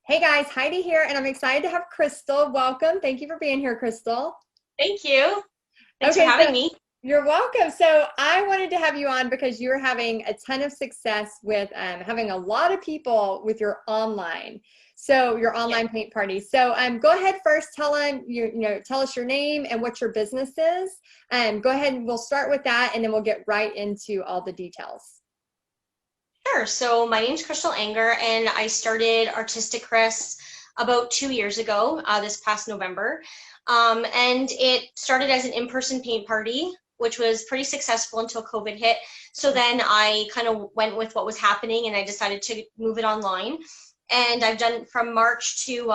Hey guys, Heidi here, and I'm excited to have Christal. Welcome. Thank you for being here, Christal. Thank you. Thanks for Okay, so having me. you're welcome. So I wanted to have you on because you're having a ton of success with having a lot of people with your online. So your Yeah. online paint parties. So go ahead first. Tell us your name and what your business is. Go ahead and we'll start with that, and then we'll get right into all the details. Sure. So my name's Christal Anger, and I started Artistic Chris about 2 years ago, this past November. And it started as an in-person paint party, which was pretty successful until COVID hit. So then I kind of went with what was happening, and I decided to move it online. And I've done from March to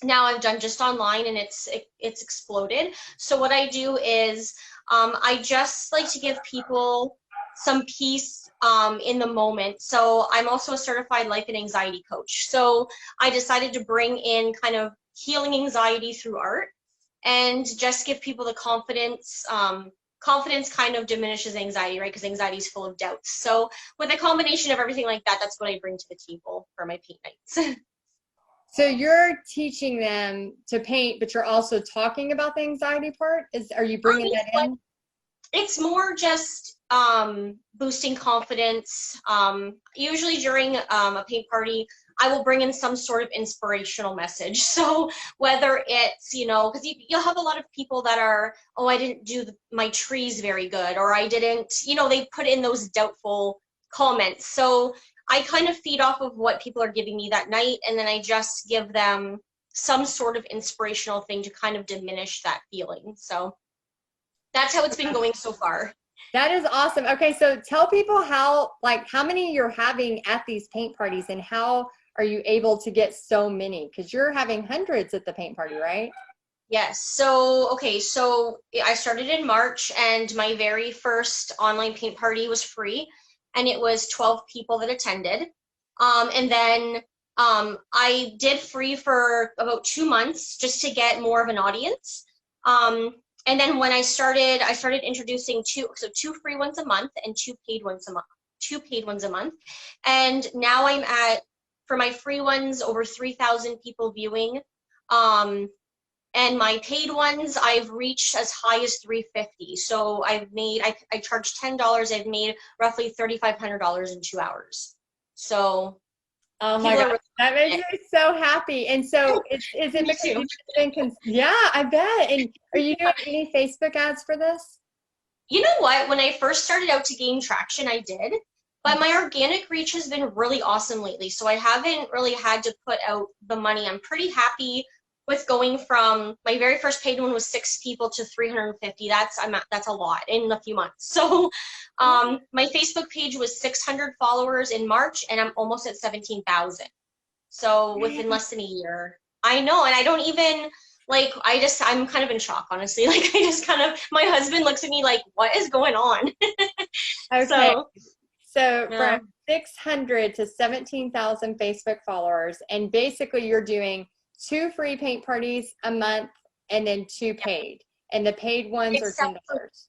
now I've done just online, and it's exploded. So what I do is I just like to give people some peace in the moment. So I'm also a certified life and anxiety coach. So I decided to bring in kind of healing anxiety through art and just give people the confidence. Confidence kind of diminishes anxiety, right? Because anxiety is full of doubts. So with a combination of everything like that, that's what I bring to the table for my paint nights. So you're teaching them to paint, but you're also talking about the anxiety part. Are you bringing that in? It's more just boosting confidence. Usually during a paint party, I will bring in some sort of inspirational message. So whether it's, because you'll have a lot of people that are, oh, I didn't do my trees very good, or I didn't, they put in those doubtful comments. So I kind of feed off of what people are giving me that night, and then I just give them some sort of inspirational thing to kind of diminish that feeling. So that's how it's been going so far. That is awesome. Okay, so tell people how many you're having at these paint parties and how are you able to get so many? Because you're having hundreds at the paint party, right? Yes. So, okay. So I started in March, and my very first online paint party was free, and it was 12 people that attended. And then I did free for about 2 months just to get more of an audience. And then when I started introducing two free ones a month and two paid ones a month. And now I'm at, for my free ones, over 3,000 people viewing. And my paid ones, I've reached as high as 350. So I charge $10. I've made roughly $3,500 in 2 hours. So Oh my people are God, really that makes loving me so happy. And so is it. it Me because too. you've yeah, I bet. And are you doing any Facebook ads for this? You know what? When I first started out to gain traction, I did. But my organic reach has been really awesome lately. So I haven't really had to put out the money. I'm pretty happy with going from my very first paid one was 6 people to 350. That's a lot in a few months. So my Facebook page was 600 followers in March, and I'm almost at 17,000. So within less than a year. I know, and I don't even like I'm kind of in shock, honestly. Like I just kind of my husband looks at me like, what is going on? Okay, So so yeah. from 600 to 17,000 Facebook followers, and basically you're doing two free paint parties a month and then two Yeah. paid. And the paid ones are Except for $10.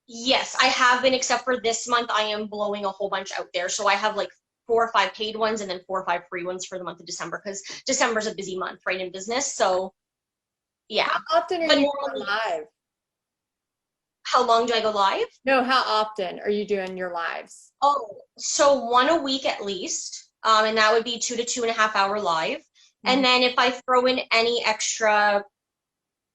yes, I have been, except for this month I am blowing a whole bunch out there. So I have like 4 or 5 paid ones and then 4 or 5 free ones for the month of December, because December's a busy month, right, in business. So yeah. How often are But you going normally, live? how long do I go live? No, how often are you doing your lives? Oh, so one a week at least, and that would be 2 to 2.5 hour live. And Mhm. then if I throw in any extra,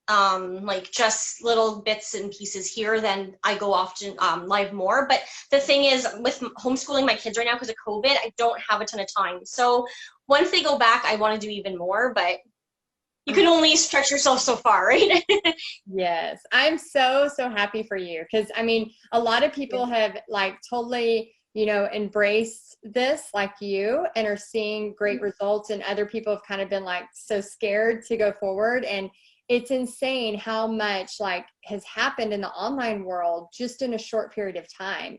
like just little bits and pieces here, then I go often live more. But the thing is, with homeschooling my kids right now because of COVID, I don't have a ton of time. So once they go back, I want to do even more, but you can only stretch yourself so far, right? Yes, I'm so, so happy for you because I mean, a lot of people have like totally, embraced this like you and are seeing great results, and other people have kind of been like so scared to go forward. And it's insane how much like has happened in the online world just in a short period of time.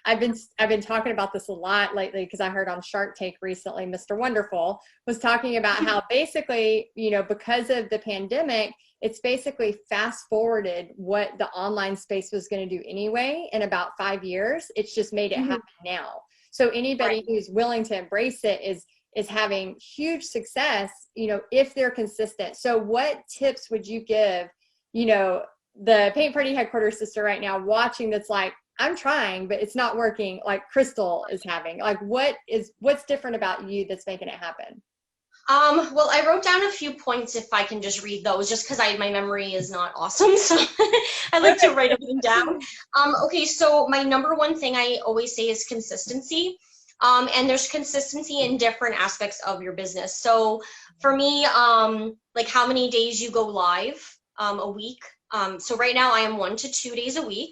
I've been talking about this a lot lately because I heard on Shark Tank recently, Mr. Wonderful was talking about how basically, because of the pandemic, it's basically fast forwarded what the online space was going to do anyway in about 5 years. It's just made it happen now. So anybody Right. who's willing to embrace it is is having huge success, you know, if they're consistent. So what tips would you give, you know, the paint party headquarters sister right now watching that's like, I'm trying, but it's not working, like Christal is having? Like, what's different about you that's making it happen? Well, I wrote down a few points if I can just read those, just because my memory is not awesome, so I like to write everything down. Okay, so my number one thing I always say is consistency. And there's consistency in different aspects of your business. So for me, like how many days you go live a week. So right now I am 1 to 2 days a week.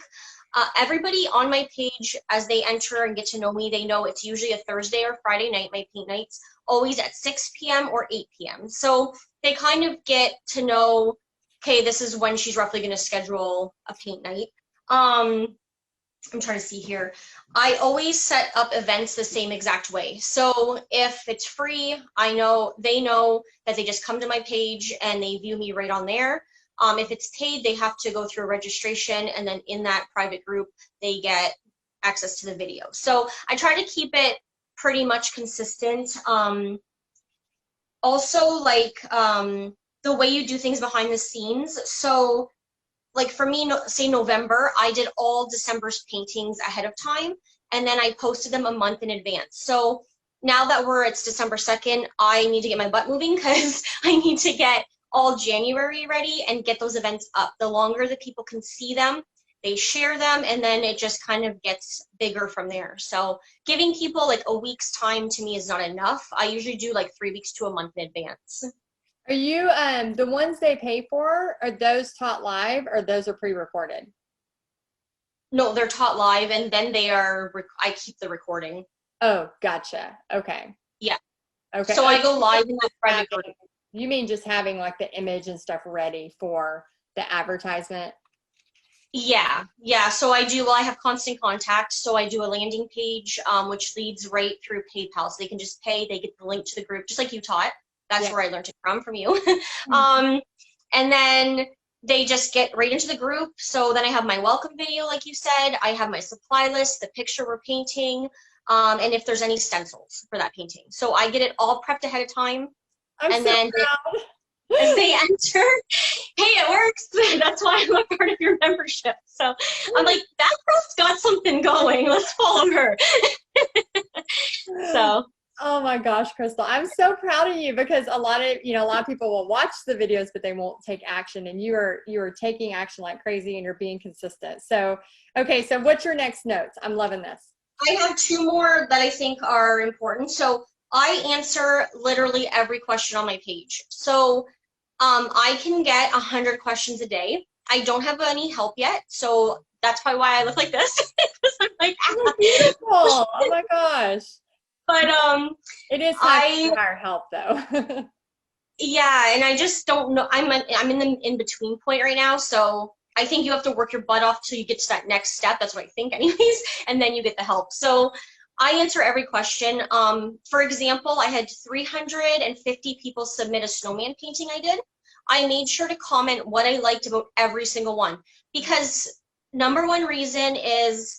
Everybody on my page, as they enter and get to know me, they know it's usually a Thursday or Friday night, my paint nights, always at 6 p.m. or 8 p.m. So they kind of get to know, okay, this is when she's roughly going to schedule a paint night. I'm trying to see here. I always set up events the same exact way. So if it's free, they know that they just come to my page and they view me right on there. If it's paid, they have to go through a registration, and then in that private group, they get access to the video. So I try to keep it pretty much consistent. Also, like the way you do things behind the scenes. So like for me, say November, I did all December's paintings ahead of time, and then I posted them a month in advance. So now that it's December 2nd, I need to get my butt moving because I need to get all January ready and get those events up. The longer that people can see them, they share them, and then it just kind of gets bigger from there. So giving people like a week's time to me is not enough. I usually do like 3 weeks to a month in advance. Are you, the ones they pay for, are those taught live or those are pre-recorded? No, they're taught live, and then I keep the recording. Oh, gotcha. Okay. Yeah. Okay. So I go live in the private group. You mean just having like the image and stuff ready for the advertisement? Yeah. So I have constant contact. So I do a landing page, which leads right through PayPal. So they can just pay, they get the link to the group, just like you taught. That's where I learned it from you. And then they just get right into the group. So then I have my welcome video, like you said. I have my supply list, the picture we're painting, and if there's any stencils for that painting. So I get it all prepped ahead of time. I'm so proud. As they enter, hey, it works. That's why I'm a part of your membership. So I'm like, that girl's got something going. Let's follow her. So. Oh my gosh, Christal, I'm so proud of you, because a lot of people will watch the videos, but they won't take action, and you are taking action like crazy, and you're being consistent. So, okay, so what's your next notes? I'm loving this. I have 2 more that I think are important. So I answer literally every question on my page. So I can get 100 questions a day. I don't have any help yet, so that's probably why I look like this. I'm like, beautiful. Oh my gosh. But it is time to hire help though. Yeah, and I just don't know. I'm in the in-between point right now, so I think you have to work your butt off till you get to that next step. That's what I think anyways, and then you get the help. So I answer every question. For example, I had 350 people submit a snowman painting I did. I made sure to comment what I liked about every single one, because number one reason is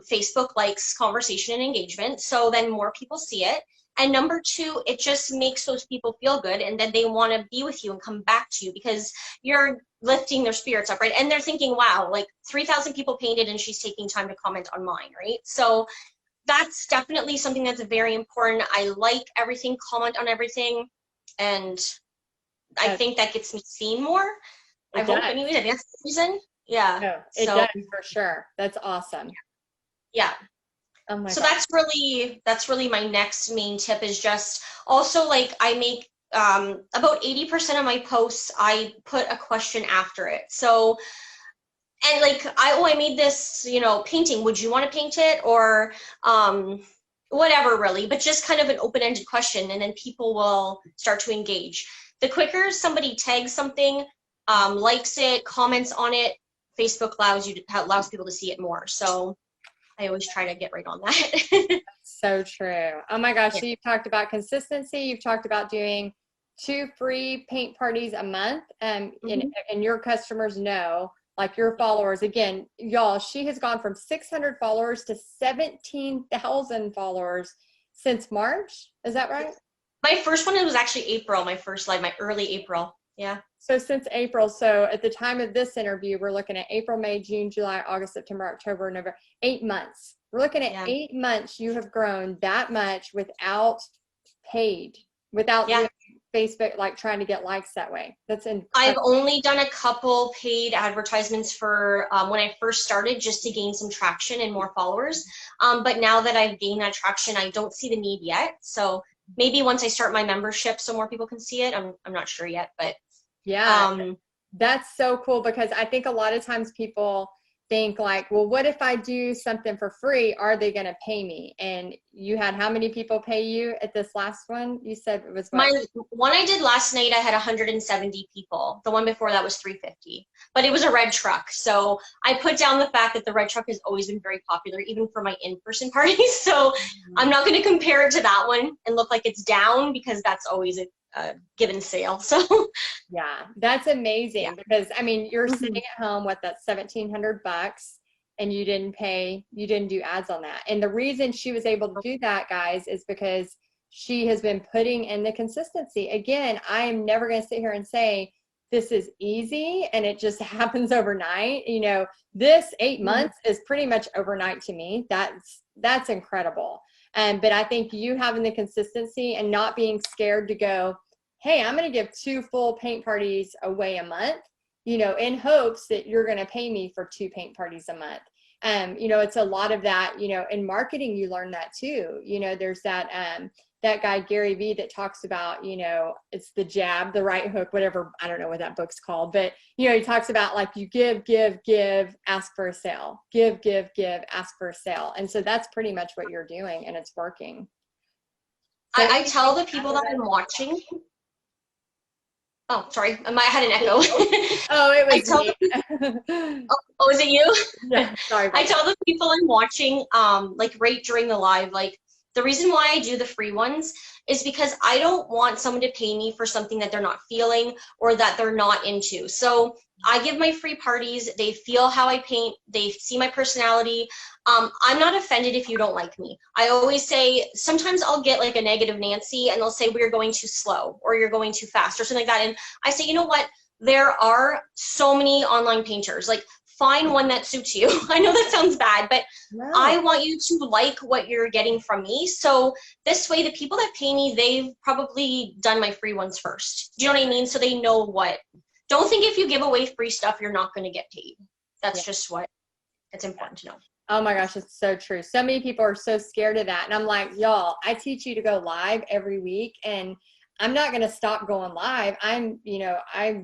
Facebook likes conversation and engagement, so then more people see it. And number 2, it just makes those people feel good, and then they want to be with you and come back to you because you're lifting their spirits up, right? And they're thinking, wow, like 3,000 people painted and she's taking time to comment on mine, right? So that's definitely something that's very important. I like everything, comment on everything, and I think that gets me seen more. I hope anyways, I guess the reason. Yeah. No, it does for sure. That's awesome. Yeah. Oh my so gosh. that's really my next main tip, is just also like I make about 80% of my posts, I put a question after it. So, and like I made this, painting, would you want to paint it, or whatever really, but just kind of an open-ended question, and then people will start to engage. The quicker somebody tags something, likes it, comments on it, Facebook allows people to see it more. So I always try to get right on that. So true. Oh my gosh. So you've talked about consistency. You've talked about doing 2 free paint parties a month. And your customers know, like your followers, again, y'all, she has gone from 600 followers to 17,000 followers since March. Is that right? My first one, it was actually April, my first live, my early April. Yeah. So since April, so at the time of this interview, we're looking at April, May, June, July, August, September, October, November, 8 months. We're looking at 8 months. You have grown that much without paid, without doing Facebook, like trying to get likes that way. That's incredible. I've only done a couple paid advertisements for when I first started, just to gain some traction and more followers. But now that I've gained that traction, I don't see the need yet. So maybe once I start my membership so more people can see it. I'm not sure yet, but yeah, that's so cool, because I think a lot of times people think like, well, what if I do something for free? Are they going to pay me? And you had how many people pay you at this last one? You said it was what? My one I did last night, I had 170 people. The one before that was 350, but it was a red truck. So I put down the fact that the red truck has always been very popular, even for my in-person parties. So I'm not going to compare it to that one and look like it's down, because that's always a given sale. So yeah, that's amazing, because I mean, you're sitting at home with that $1,700 and you didn't do ads on that. And the reason she was able to do that, guys, is because she has been putting in the consistency. Again, I am never going to sit here and say this is easy and it just happens overnight. You know, this 8 months is pretty much overnight to me. That's incredible. But I think you having the consistency and not being scared to go, hey, I'm going to give 2 full paint parties away a month, you know, in hopes that you're going to pay me for 2 paint parties a month. You know, it's a lot of that, you know, in marketing, you learn that too. You know, there's that guy, Gary Vee, that talks about, you know, it's the jab, the right hook, whatever, I don't know what that book's called, but, you know, he talks about like you give, ask for a sale, give, ask for a sale. And so that's pretty much what you're doing, and it's working. So I tell the people that I'm watching, oh, sorry, I had an echo. Oh, it was me. Oh, is it you? Yeah, sorry. I tell the people I'm watching, like right during the live, like, the reason why I do the free ones is because I don't want someone to pay me for something that they're not feeling or that they're not into. So I give my free parties. They feel how I paint. They see my personality. I'm not offended if you don't like me. I always say, sometimes I'll get like a negative Nancy and they'll say, we're going too slow or you're going too fast or something like that. And I say, you know what? There are so many online painters. Like, find one that suits you. I know that sounds bad, but no. I want you to like what you're getting from me. So this way, the people that pay me, they've probably done my free ones first. Do you know what I mean? So they know what. Don't think if you give away free stuff, you're not going to get paid. That's just what it's important to know. Oh my gosh, it's so true. So many people are so scared of that. And I'm like, y'all, I teach you to go live every week, and I'm not going to stop going live. I'm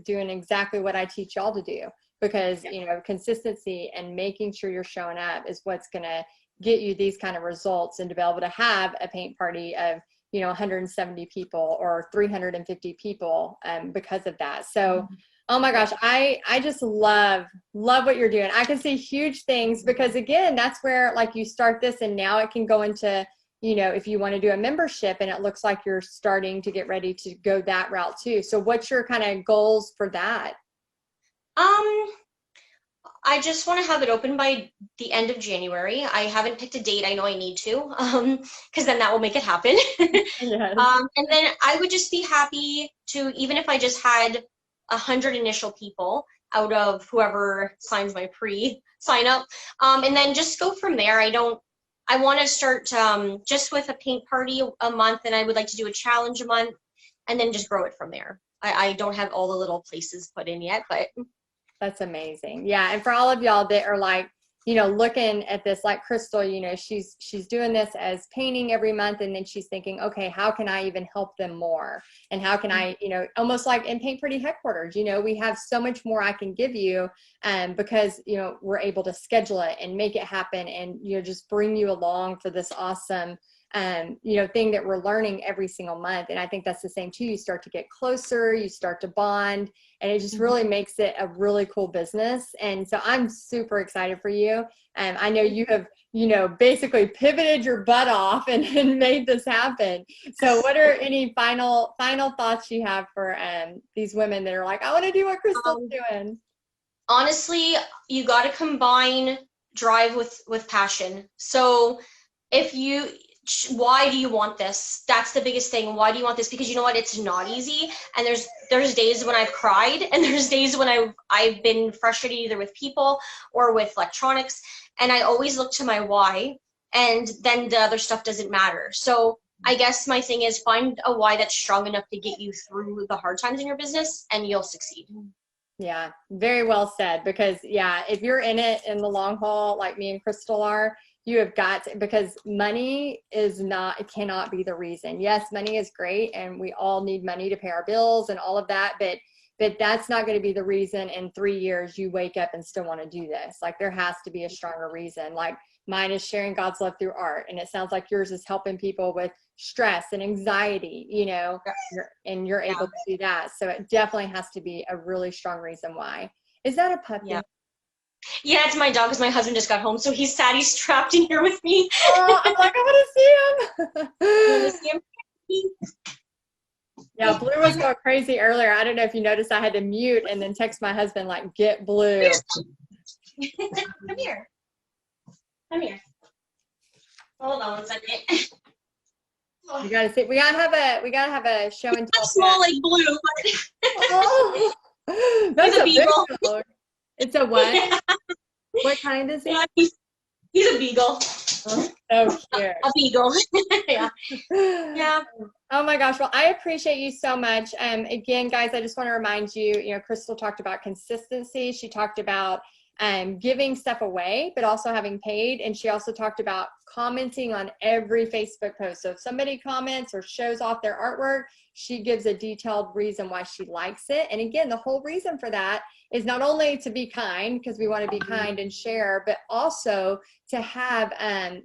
doing exactly what I teach y'all to do. Because, you know, consistency and making sure you're showing up is what's going to get you these kind of results, and to be able to have a paint party of, you know, 170 people or 350 people because of that. So, oh my gosh, I just love what you're doing. I can see huge things, because again, that's where like you start this and now it can go into, you know, if you want to do a membership, and it looks like you're starting to get ready to go that route too. So what's your kind of goals for that? I just want to have it open by the end of January. I haven't picked a date. I know I need to, because then that will make it happen. Yes. And then I would just be happy to, even if I just had 100 initial people out of whoever signs my pre-sign up, and then just go from there. I want to start just with a paint party a month, and I would like to do a challenge a month, and then just grow it from there. I don't have all the little places put in yet, but that's amazing. Yeah. And for all of y'all that are like, you know, looking at this, like Christal, you know, she's doing this as painting every month. And then she's thinking, okay, how can I even help them more? And how can I, you know, almost like in Paint Pretty headquarters, you know, we have so much more I can give you because, you know, we're able to schedule it and make it happen, and, you know, just bring you along for this awesome you know, thing that we're learning every single month. And I think that's the same too. You start to get closer, you start to bond, and it just really makes it a really cool business. And so I'm super excited for you. And I know you have, you know, basically pivoted your butt off and made this happen. So what are any final thoughts you have for these women that are like, I want to do what Christal's doing? Honestly, you got to combine drive with passion. So if you, why do you want this? That's the biggest thing. Why do you want this? Because you know what? It's not easy. And there's days when I've cried, and there's days when I've been frustrated either with people or with electronics. And I always look to my why, and then the other stuff doesn't matter. So I guess my thing is find a why that's strong enough to get you through the hard times in your business, and you'll succeed. Yeah, very well said. Because yeah, if you're in it in the long haul, like me and Christal are, you have got to, because money is not, it cannot be the reason. Yes, money is great, and we all need money to pay our bills and all of that, but that's not going to be the reason in 3 years you wake up and still want to do this. Like, there has to be a stronger reason. Like, mine is sharing God's love through art, and it sounds like yours is helping people with stress and anxiety, you know, and you're able to do that. So it definitely has to be a really strong reason why. Is that a puppy? Yeah, it's my dog, because my husband just got home, so he's sad. He's trapped in here with me. Oh, I'm like, I want to see him. You want to see him? Yeah, Blue was going crazy earlier. I don't know if you noticed, I had to mute and then text my husband, like, get Blue. Come here. Come here. Hold on 1 second. You gotta see. We gotta have a show and tell. Small like Blue, but oh, that's a big dog. It's a what? Yeah. What kind is he? Yeah, he's a beagle. Oh, so cute. A beagle. Yeah. Yeah. Oh my gosh. Well, I appreciate you so much. Again, guys, I just want to remind you, you know, Christal talked about consistency. She talked about giving stuff away, but also having paid. And she also talked about commenting on every Facebook post. So if somebody comments or shows off their artwork, she gives a detailed reason why she likes it. And again, the whole reason for that is not only to be kind, because we want to be kind and share, but also to have,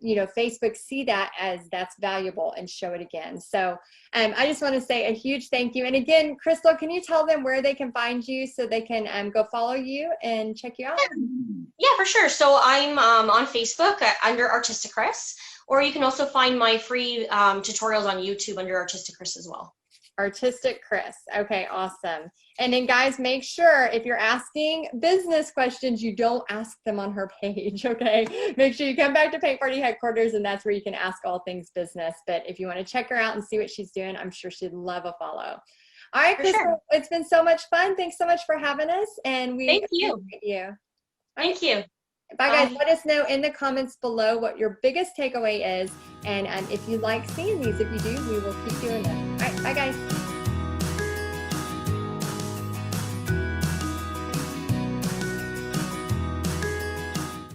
you know, Facebook see that as that's valuable and show it again. So I just want to say a huge thank you. And again, Christal, can you tell them where they can find you so they can go follow you and check you out? Yeah, for sure. So I'm on Facebook under Artistic Chris, or you can also find my free tutorials on YouTube under Artistic Chris as well. Artistic Chris. Okay, awesome. And then guys, make sure if you're asking business questions, you don't ask them on her page, okay? Make sure you come back to Paint Party Headquarters, and that's where you can ask all things business. But if you want to check her out and see what she's doing, I'm sure she'd love a follow. All right, Christal, sure. It's been so much fun. Thanks so much for having us, and we appreciate you. Thank you. Bye, guys. Let us know in the comments below what your biggest takeaway is. And if you like seeing these, if you do, we will keep doing them. All right. Bye, guys.